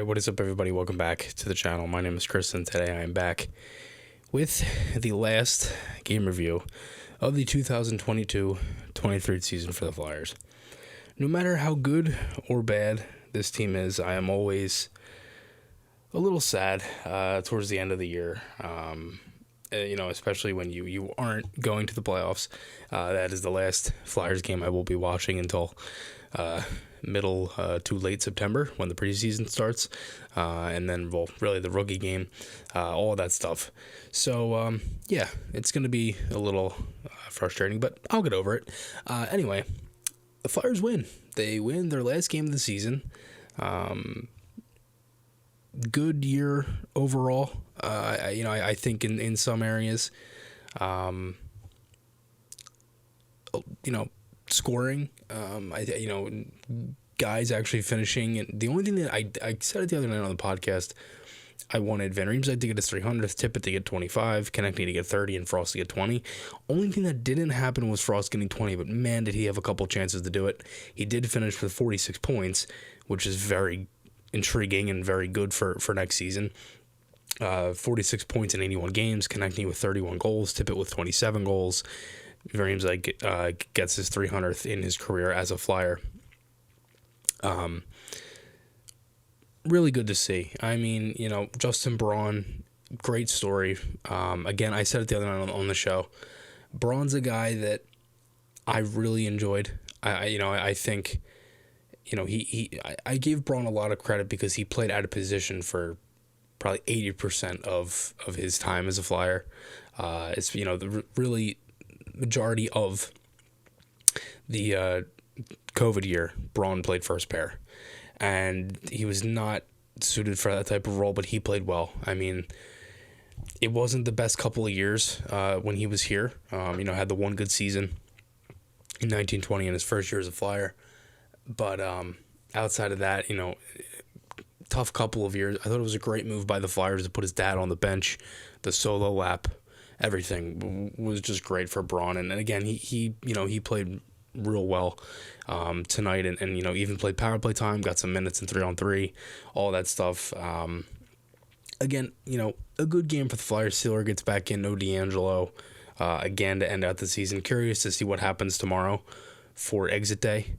Alright, what is up everybody? Welcome back to the channel. My name is Chris and today I am back with the last game review of the 2022-23 season for the Flyers. No matter how good or bad this team is, I am always a little sad towards the end of the year. Especially when you aren't going to the playoffs. That is the last Flyers game I will be watching until middle to late September when the preseason starts, and then really the rookie game, all of that stuff. So it's going to be a little frustrating, but I'll get over it. Anyway, the Flyers win. They win their last game of the season. Good year overall. I think in some areas, scoring, guys actually finishing. And the only thing that I said it the other night on the podcast, I wanted Van Riemsdyk to get his 300th, Tippett to get 25, Konechny to get 30, and Frost to get 20. Only thing that didn't happen was Frost getting 20, but man, did he have a couple chances to do it. He did finish with 46 points, which is very intriguing and very good for next season. 46 points in 81 games, Konechny with 31 goals, Tippett with 27 goals. Van Riemsdyk gets his 300th in his career as a Flyer. Really good to see. I mean, Justin Braun, great story. Again, I said it the other night on the show. Braun's a guy that I really enjoyed. I think, I gave Braun a lot of credit because he played out of position for probably 80% of his time as a Flyer. It's, the really majority of the COVID year, Braun played first pair. And he was not suited for that type of role, but he played well. I mean, it wasn't the best couple of years when he was here. Had the one good season in 1920 in his first year as a Flyer. But outside of that, tough couple of years. I thought it was a great move by the Flyers to put his dad on the bench. The solo lap, everything was just great for Braun. And again, he played real well tonight, and even played power play time, got some minutes in 3-on-3, all that stuff. Again, a good game for the Flyers. Sealer gets back in, no D'Angelo again to end out the season. Curious to see what happens tomorrow for exit day.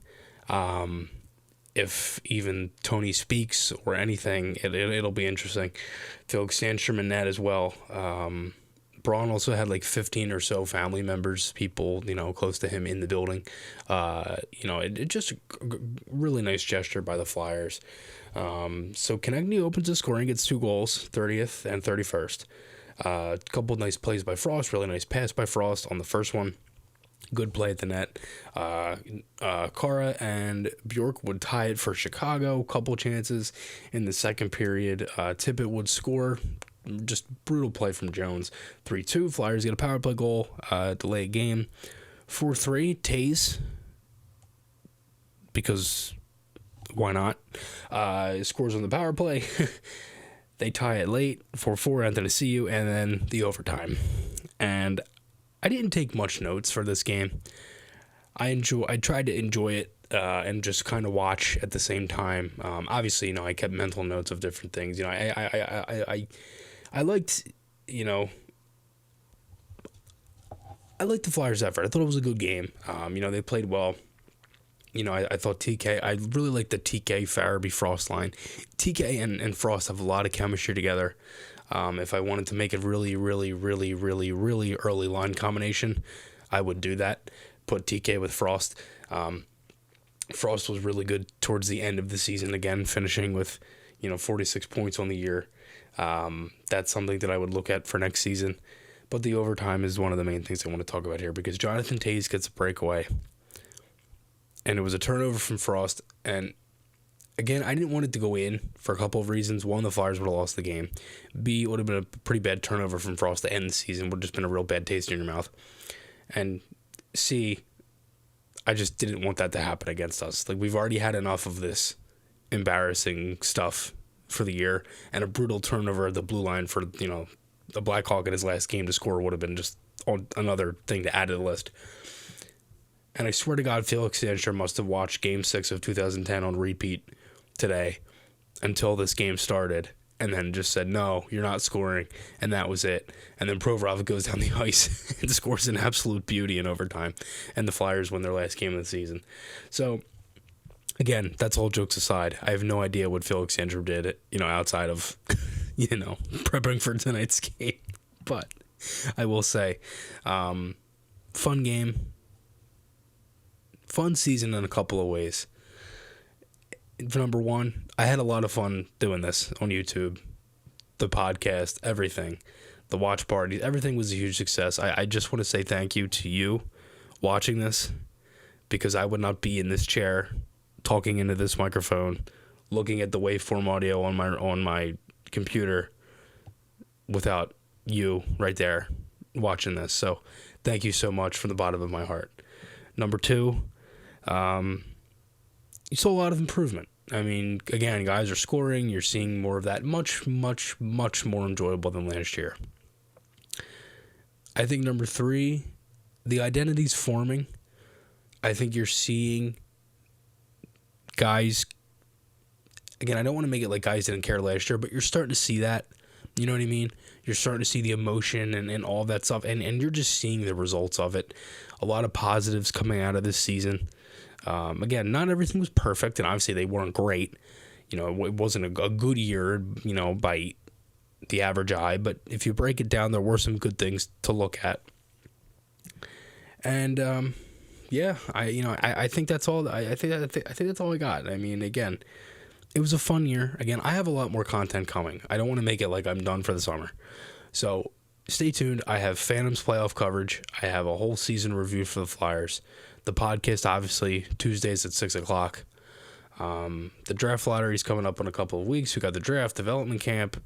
If even Tony speaks or anything, it'll be interesting. Felix Sandstrom in net as well. Braun also had like 15 or so family members, people, close to him in the building. It just a really nice gesture by the Flyers. So Konechny opens the scoring, gets 2 goals, 30th and 31st. A couple nice plays by Frost, really nice pass by Frost on the first one. Good play at the net. Kara and Bjork would tie it for Chicago. Couple chances in the second period. Tippett would score. Just brutal play from Jones. 3-2. Flyers get a power play goal. Delay a game. 4-3. Taze. Because why not? Scores on the power play. They tie it late. 4-4. Anthony Ciu. And then the overtime. And I didn't take much notes for this game. I tried to enjoy it and just kind of watch at the same time. Obviously, I kept mental notes of different things. I liked, I liked the Flyers' effort. I thought it was a good game. They played well. I thought TK, I really liked the TK Farabee Frost line. TK and Frost have a lot of chemistry together. If I wanted to make it really, really, really, really, really early line combination, I would do that. Put TK with Frost. Frost was really good towards the end of the season again, finishing with, 46 points on the year. That's something that I would look at for next season. But the overtime is one of the main things I want to talk about here because Jonathan Toews gets a breakaway. And it was a turnover from Frost. And again, I didn't want it to go in for a couple of reasons. One, the Flyers would have lost the game. B, it would have been a pretty bad turnover from Frost to end the season. Would have just been a real bad taste in your mouth. And C, I just didn't want that to happen against us. Like, we've already had enough of this embarrassing stuff for the year. And a brutal turnover at the blue line for, the Blackhawk in his last game to score would have been just another thing to add to the list. And I swear to God, Felix Sandstrom must have watched Game 6 of 2010 on repeat today. until this game started, and then just said, no, you're not scoring, and that was it. And then Provorov goes down the ice and scores an absolute beauty in overtime, and the Flyers win their last game of the season. So, again, that's all jokes aside. I have no idea what Felix Sandstrom did, outside of, prepping for tonight's game. But I will say, fun game, fun season in a couple of ways. For number one, I had a lot of fun doing this on YouTube, the podcast, everything, the watch parties, everything was a huge success. I just want to say thank you to you watching this, because I would not be in this chair talking into this microphone, looking at the waveform audio on my computer without you right there watching this. So thank you so much from the bottom of my heart. Number two, you saw a lot of improvement. I mean, again, guys are scoring. You're seeing more of that. Much, much, much more enjoyable than last year. I think number three, the identity's forming. I think you're seeing guys, again, I don't want to make it like guys didn't care last year, but you're starting to see that. You know what I mean? You're starting to see the emotion and all that stuff, and you're just seeing the results of it. A lot of positives coming out of this season. Again, not everything was perfect, and obviously they weren't great. It wasn't a good year, by the average eye, but if you break it down, there were some good things to look at. And I think that's all. I think that's all I got. I mean, again, it was a fun year. Again, I have a lot more content coming. I don't want to make it like I'm done for the summer. So stay tuned. I have Phantoms playoff coverage. I have a whole season review for the Flyers. The podcast, obviously, Tuesdays at 6 o'clock. The draft lottery is coming up in a couple of weeks. We got the draft, development camp,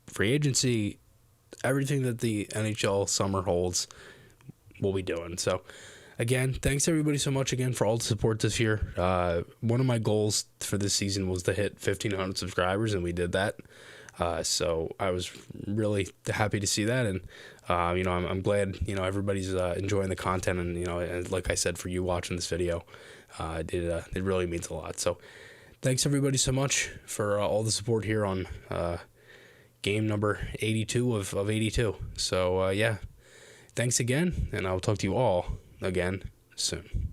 free agency, everything that the NHL summer holds, we'll be doing. So, again, thanks everybody so much again for all the support this year. One of my goals for this season was to hit 1,500 subscribers, and we did that. So I was really happy to see that, and I'm glad everybody's enjoying the content, and like I said, for you watching this video, it really means a lot. So thanks everybody so much for all the support here on game number 82 of 82. So thanks again, and I'll talk to you all again soon.